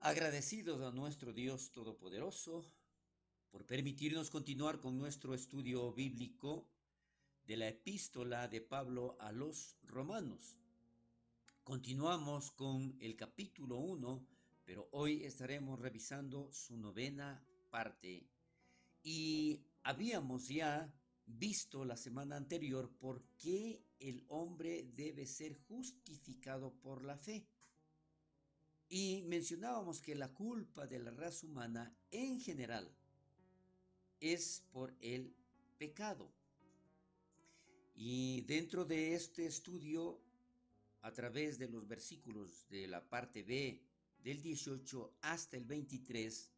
Agradecidos a nuestro Dios Todopoderoso por permitirnos continuar con nuestro estudio bíblico de la epístola de Pablo a los romanos. Continuamos con el capítulo 1, pero hoy estaremos revisando su novena parte. Y habíamos ya visto la semana anterior por qué el hombre debe ser justificado por la fe. Y mencionábamos que la culpa de la raza humana en general es por el pecado. Y dentro de este estudio, a través de los versículos de la parte B del 18 hasta el 23,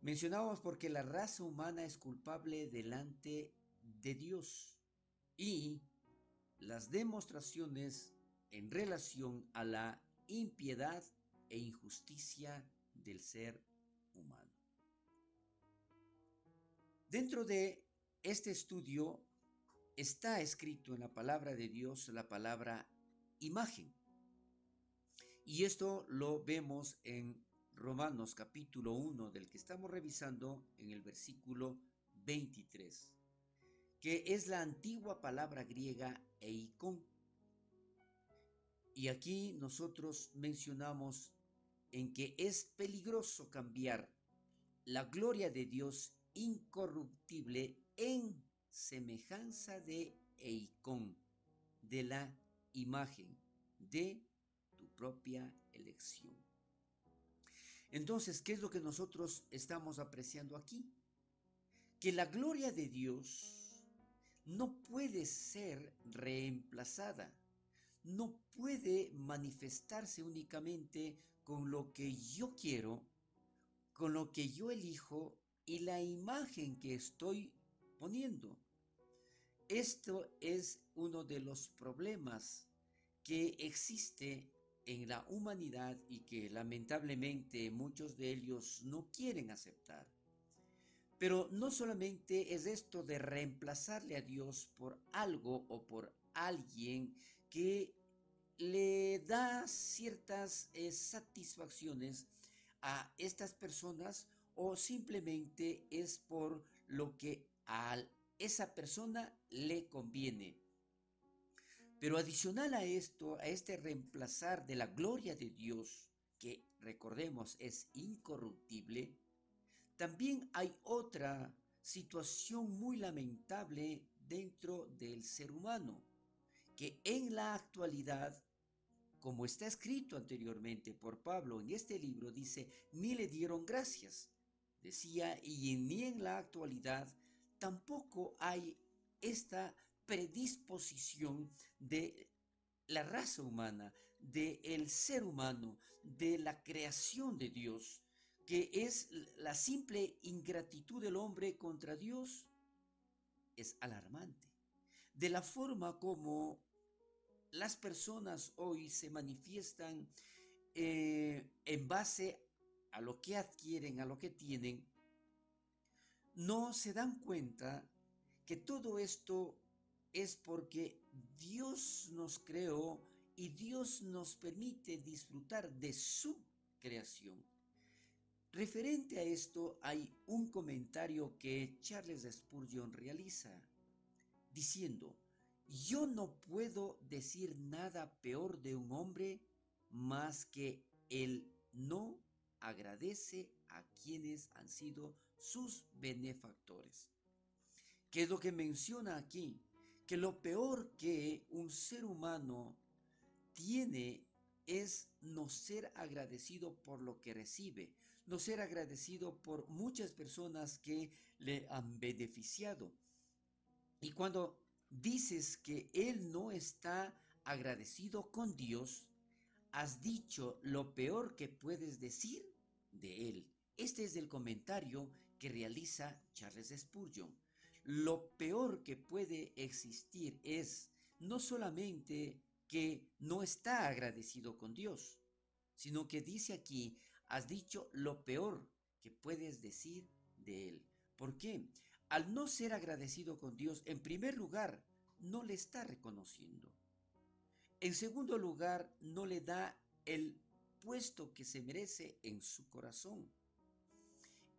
mencionábamos porque la raza humana es culpable delante de Dios y las demostraciones en relación a la impiedad e injusticia del ser humano. Dentro de este estudio está escrito en la palabra de Dios la palabra imagen. Y esto lo vemos en Romanos capítulo 1, del que estamos revisando en el versículo 23, que es la antigua palabra griega eikon. Y aquí nosotros mencionamos en que es peligroso cambiar la gloria de Dios incorruptible en semejanza de eikon, de la imagen de tu propia elección. Entonces, ¿qué es lo que nosotros estamos apreciando aquí? Que la gloria de Dios no puede ser reemplazada. No puede manifestarse únicamente con lo que yo quiero, con lo que yo elijo y la imagen que estoy poniendo. Esto es uno de los problemas que existe en la humanidad y que lamentablemente muchos de ellos no quieren aceptar. Pero no solamente es esto de reemplazarle a Dios por algo o por alguien que le da ciertas satisfacciones a estas personas, o simplemente es por lo que a esa persona le conviene. Pero adicional a esto, a este reemplazar de la gloria de Dios, que recordemos es incorruptible, también hay otra situación muy lamentable dentro del ser humano, que en la actualidad, como está escrito anteriormente por Pablo en este libro, dice, ni le dieron gracias. Decía, y ni en la actualidad tampoco hay esta predisposición de la raza humana, del ser humano, de la creación de Dios, que es la simple ingratitud del hombre contra Dios, es alarmante. De la forma como las personas hoy se manifiestan en base a lo que adquieren, a lo que tienen, no se dan cuenta que todo esto es porque Dios nos creó y Dios nos permite disfrutar de su creación. Referente a esto, hay un comentario que Charles Spurgeon realiza, diciendo, yo no puedo decir nada peor de un hombre más que él no agradece a quienes han sido sus benefactores. ¿Qué es lo que menciona aquí? Que lo peor que un ser humano tiene es no ser agradecido por lo que recibe, no ser agradecido por muchas personas que le han beneficiado. Y cuando dices que él no está agradecido con Dios, has dicho lo peor que puedes decir de él. Este es el comentario que realiza Charles Spurgeon. Lo peor que puede existir es no solamente que no está agradecido con Dios, sino que dice aquí, has dicho lo peor que puedes decir de él. ¿Por qué? Al no ser agradecido con Dios, en primer lugar, no le está reconociendo. En segundo lugar, no le da el puesto que se merece en su corazón.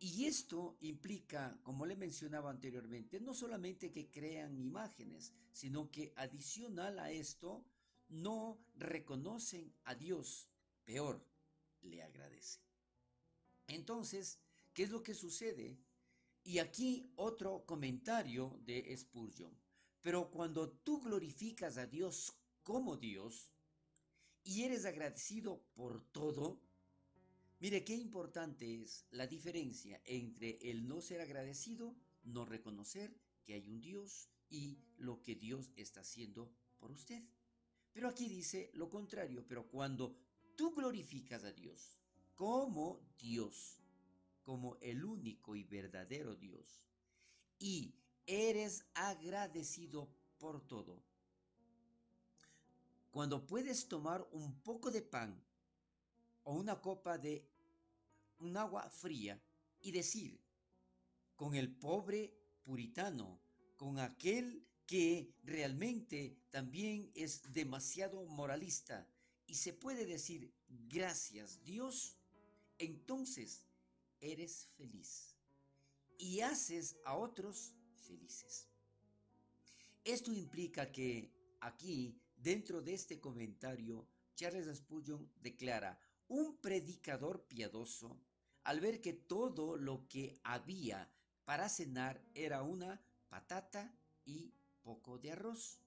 Y esto implica, como le mencionaba anteriormente, no solamente que crean imágenes, sino que adicional a esto, no reconocen a Dios, peor, le agradecen. Entonces, ¿qué es lo que sucede? Y aquí otro comentario de Spurgeon. Pero cuando tú glorificas a Dios como Dios y eres agradecido por todo, mire qué importante es la diferencia entre el no ser agradecido, no reconocer que hay un Dios y lo que Dios está haciendo por usted. Pero aquí dice lo contrario, pero cuando tú glorificas a Dios como Dios, como el único y verdadero Dios, y eres agradecido por todo, cuando puedes tomar un poco de pan o una copa de un agua fría y decir, con el pobre puritano, con aquel que realmente también es demasiado moralista, y se puede decir, gracias Dios, entonces eres feliz y haces a otros felices. Esto implica que aquí, dentro de este comentario, Charles Spurgeon declara, un predicador piadoso, al ver que todo lo que había para cenar era una patata y poco de arroz,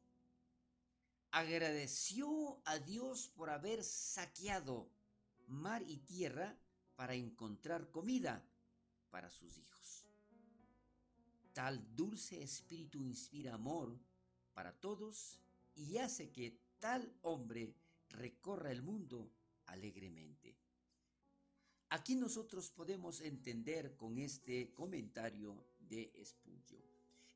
agradeció a Dios por haber saqueado mar y tierra para encontrar comida para sus hijos. Tal dulce espíritu inspira amor para todos y hace que tal hombre recorra el mundo alegremente. Aquí nosotros podemos entender con este comentario de Spurgeon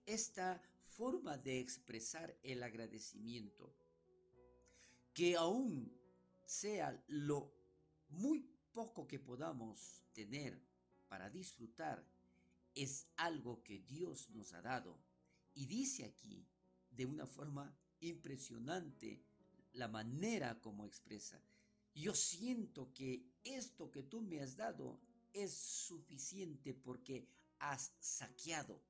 esta forma de expresar el agradecimiento, que aún sea lo muy poco que podamos tener para disfrutar, es algo que Dios nos ha dado. Y dice aquí de una forma impresionante la manera como expresa. Yo siento que esto que tú me has dado es suficiente porque has saqueado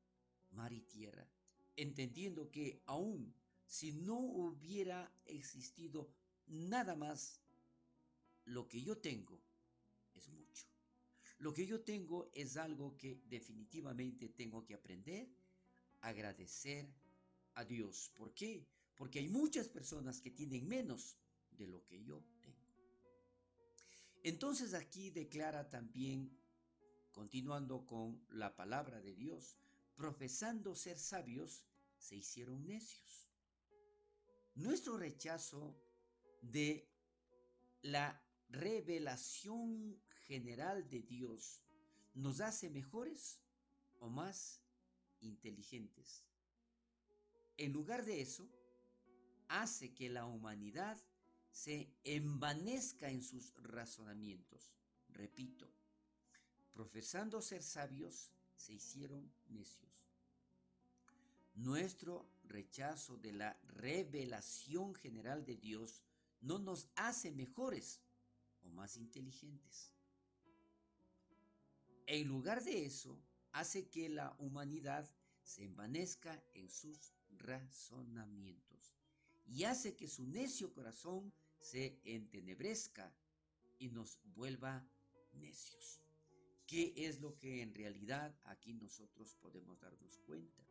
mar y tierra, entendiendo que aún si no hubiera existido nada más, lo que yo tengo es mucho. Lo que yo tengo es algo que definitivamente tengo que aprender a agradecer a Dios. ¿Por qué? Porque hay muchas personas que tienen menos de lo que yo tengo. Entonces aquí declara también, continuando con la palabra de Dios, profesando ser sabios, se hicieron necios. Nuestro rechazo de la revelación general de Dios nos hace mejores o más inteligentes. En lugar de eso, hace que la humanidad se envanezca en sus razonamientos. Repito, profesando ser sabios, se hicieron necios. Nuestro rechazo de la revelación general de Dios no nos hace mejores o más inteligentes. En lugar de eso, hace que la humanidad se envanezca en sus razonamientos y hace que su necio corazón se entenebrezca y nos vuelva necios. ¿Qué es lo que en realidad aquí nosotros podemos darnos cuenta?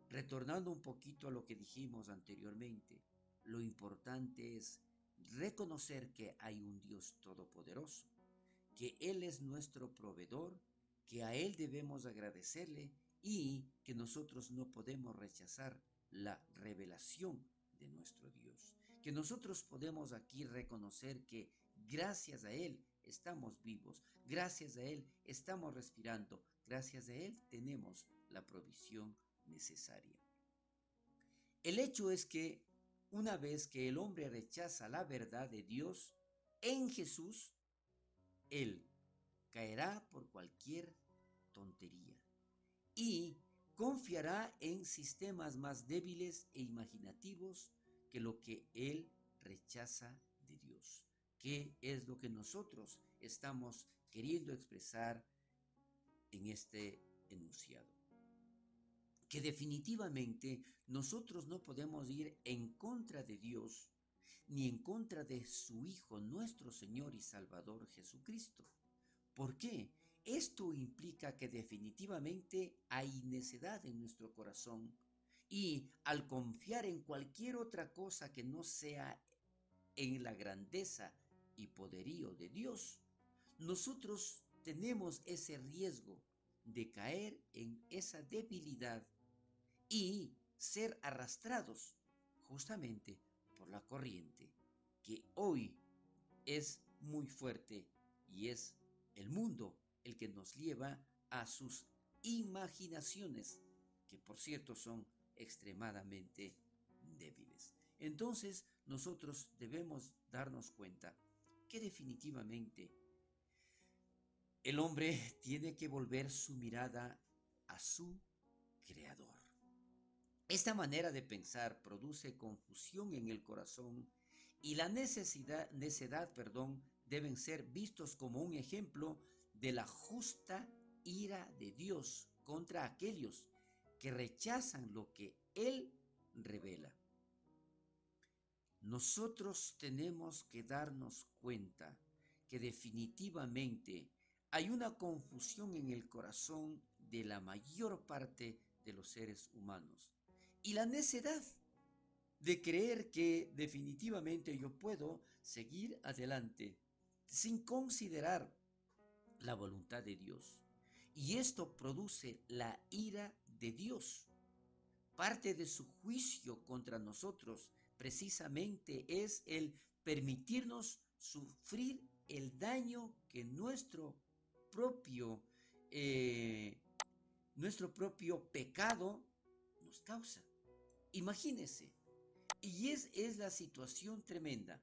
Retornando un poquito a lo que dijimos anteriormente, lo importante es reconocer que hay un Dios todopoderoso, que Él es nuestro proveedor, que a Él debemos agradecerle y que nosotros no podemos rechazar la revelación de nuestro Dios. Que nosotros podemos aquí reconocer que gracias a Él estamos vivos, gracias a Él estamos respirando, gracias a Él tenemos la provisión necesaria. El hecho es que una vez que el hombre rechaza la verdad de Dios en Jesús, él caerá por cualquier tontería y confiará en sistemas más débiles e imaginativos que lo que él rechaza de Dios, ¿Qué es lo que nosotros estamos queriendo expresar en este enunciado? Que definitivamente nosotros no podemos ir en contra de Dios ni en contra de su Hijo, nuestro Señor y Salvador Jesucristo. ¿Por qué? Esto implica que definitivamente hay necedad en nuestro corazón y al confiar en cualquier otra cosa que no sea en la grandeza y poderío de Dios, nosotros tenemos ese riesgo de caer en esa debilidad y ser arrastrados justamente por la corriente que hoy es muy fuerte y es el mundo el que nos lleva a sus imaginaciones, que por cierto son extremadamente débiles. Entonces nosotros debemos darnos cuenta que definitivamente el hombre tiene que volver su mirada a su creador. Esta manera de pensar produce confusión en el corazón y la necedad, deben ser vistos como un ejemplo de la justa ira de Dios contra aquellos que rechazan lo que Él revela. Nosotros tenemos que darnos cuenta que definitivamente hay una confusión en el corazón de la mayor parte de los seres humanos. Y la necedad de creer que definitivamente yo puedo seguir adelante sin considerar la voluntad de Dios. Y esto produce la ira de Dios. Parte de su juicio contra nosotros precisamente es el permitirnos sufrir el daño que propio, eh, nuestro propio pecado nos causa. Imagínese, y es la situación tremenda.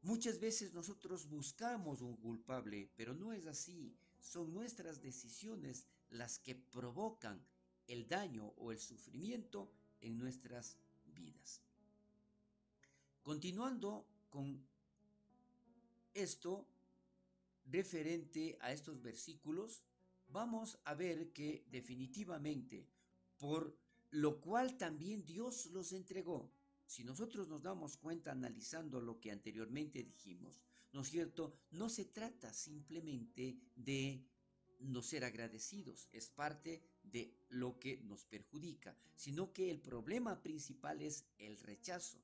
Muchas veces nosotros buscamos un culpable, pero no es así. Son nuestras decisiones las que provocan el daño o el sufrimiento en nuestras vidas. Continuando con esto, referente a estos versículos, vamos a ver que definitivamente, por lo cual también Dios los entregó. Si nosotros nos damos cuenta analizando lo que anteriormente dijimos, ¿no es cierto? No se trata simplemente de no ser agradecidos, es parte de lo que nos perjudica, sino que el problema principal es el rechazo.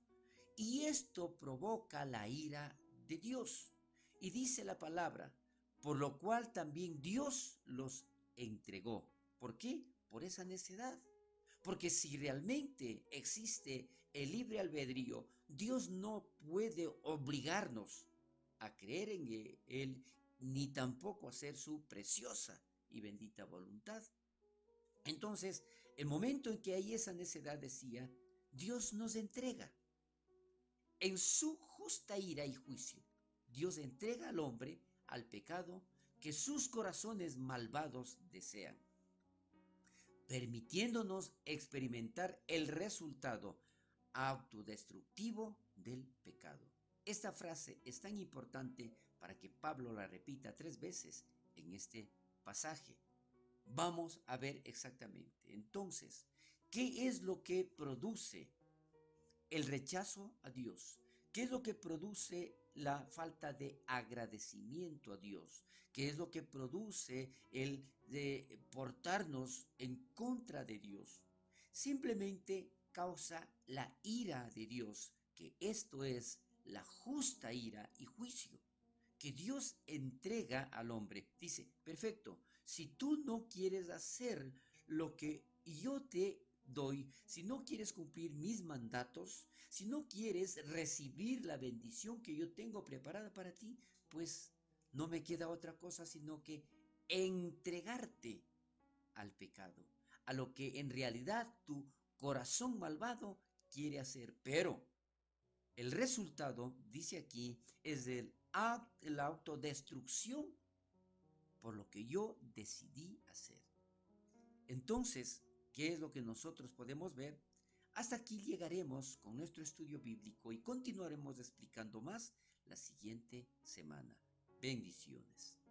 Y esto provoca la ira de Dios. Y dice la palabra, por lo cual también Dios los entregó. ¿Por qué? Por esa necedad. Porque si realmente existe el libre albedrío, Dios no puede obligarnos a creer en Él, ni tampoco hacer su preciosa y bendita voluntad. Entonces, el momento en que hay esa necedad, decía, Dios nos entrega. En su justa ira y juicio, Dios entrega al hombre al pecado que sus corazones malvados desean, permitiéndonos experimentar el resultado autodestructivo del pecado. Esta frase es tan importante para que Pablo la repita 3 veces en este pasaje. Vamos a ver exactamente. Entonces, ¿qué es lo que produce el rechazo a Dios? ¿Qué es lo que produce la falta de agradecimiento a Dios? ¿Qué es lo que produce el de portarnos en contra de Dios? Simplemente causa la ira de Dios, que esto es la justa ira y juicio que Dios entrega al hombre. Dice, perfecto, si tú no quieres hacer lo que yo te doy, si no quieres cumplir mis mandatos, si no quieres recibir la bendición que yo tengo preparada para ti, pues no me queda otra cosa sino que entregarte al pecado, a lo que en realidad tu corazón malvado quiere hacer. Pero el resultado, dice aquí, es la autodestrucción por lo que yo decidí hacer. Entonces, ¿qué es lo que nosotros podemos ver? Hasta aquí llegaremos con nuestro estudio bíblico y continuaremos explicando más la siguiente semana. Bendiciones.